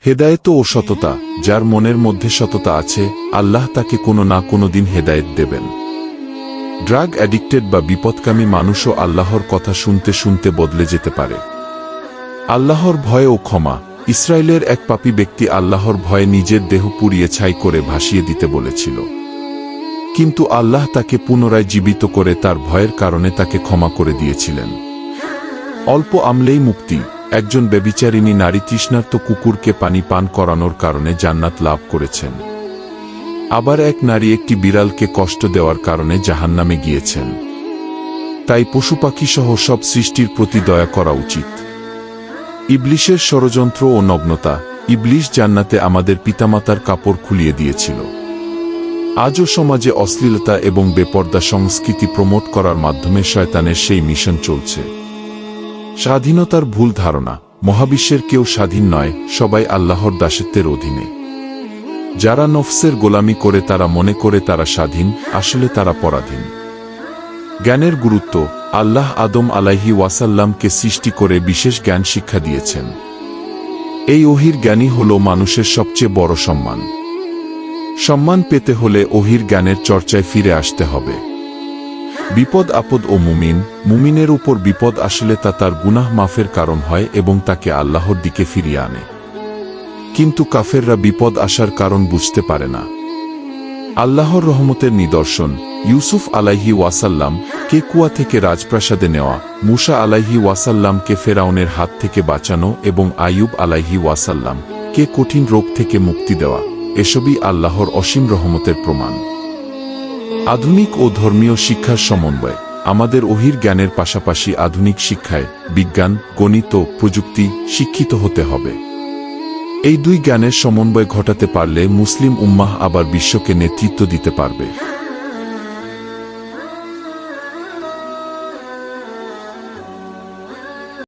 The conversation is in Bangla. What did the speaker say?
হেদায়েত ও সততা, যার মনের মধ্যে সততা আছে, আল্লাহ তাকে কোনো না কোনো দিন হেদায়েত দেবেন। ড্রাগ অ্যাডিক্টেড বা বিপদকামী মানুষও আল্লাহর কথা শুনতে শুনতে বদলে যেতে পারে। আল্লাহর ভয় ও ক্ষমা। ইসরায়েলের এক পাপী ব্যক্তি আল্লাহর ভয়ে নিজের দেহ পুড়িয়ে ছাই করে ভাসিয়ে দিতে বলেছিল, কিন্তু আল্লাহ তাকে পুনরায় জীবিত করে তার ভয়ের কারণে তাকে ক্ষমা করে দিয়েছিলেন। অল্প আমলেই মুক্তি। একজন ব্যভিচারিণী নারী তৃষ্ণার্ত কুকুরকে পানি পান করানোর কারণে জান্নাত লাভ করেছেন। আবার এক নারী একটি বিড়ালকে কষ্ট দেওয়ার কারণে জাহান্নামে গিয়েছেন। তাই পশুপাখি সহ সব সৃষ্টির প্রতি দয়া করা উচিত। ইবলিশের ষড়যন্ত্র ও নগ্নতা। ইবলিশ জান্নাতে আমাদের পিতামাতার কাপড় খুলিয়ে দিয়েছিল। আজও সমাজে অশ্লীলতা এবং বেপর্দা সংস্কৃতি প্রমোট করার মাধ্যমে শয়তানের সেই মিশন চলছে। স্বাধীনতার ভুল ধারণা। মহাবিশ্বের কেউ স্বাধীন নয়, সবাই আল্লাহর দাসত্বের অধীনে। যারা নফসের গোলামি করে তারা মনে করে তারা স্বাধীন, আসলে তারা পরাধীন। জ্ঞানের গুরুত্ব। আল্লাহ আদম আলাইহি ওয়াসাল্লামকে সৃষ্টি করে বিশেষ জ্ঞান শিক্ষা দিয়েছেন। এই ওহির জ্ঞানই হল মানুষের সবচেয়ে বড় সম্মান। সম্মান পেতে হলে ওহির জ্ঞানের চর্চায় ফিরে আসতে হবে। বিপদ আপদ ও মুমিনের উপর বিপদ আসলে তা তার গুনাহ মাফের কারণ হয় এবং তাকে আল্লাহর দিকে ফিরিয়ে আনে। কিন্তু কাফেররা বিপদ আসার কারণ বুঝতে পারে না। আল্লাহর রহমতের নিদর্শন। ইউসুফ আলাইহি ওয়াসাল্লাম কে কুয়া থেকে রাজপ্রাসাদে নেওয়া, মুসা আলাইহি ওয়াসাল্লামকে ফেরাউনের হাত থেকে বাঁচানো এবং আইয়ুব আলাইহি ওয়াসাল্লাম কে কঠিন রোগ থেকে মুক্তি দেওয়া, এসবই আল্লাহর অসীম রহমতের প্রমাণ। আধুনিক ও ধর্মীয় শিক্ষার সমন্বয়। আমাদের ওহির জ্ঞানের পাশাপাশি আধুনিক শিক্ষায় বিজ্ঞান, গণিত, প্রযুক্তি শিক্ষিত হতে হবে। এই দুই জ্ঞানের সমন্বয় ঘটাতে পারলে মুসলিম উম্মাহ আবার বিশ্বকে নেতৃত্ব দিতে পারবে।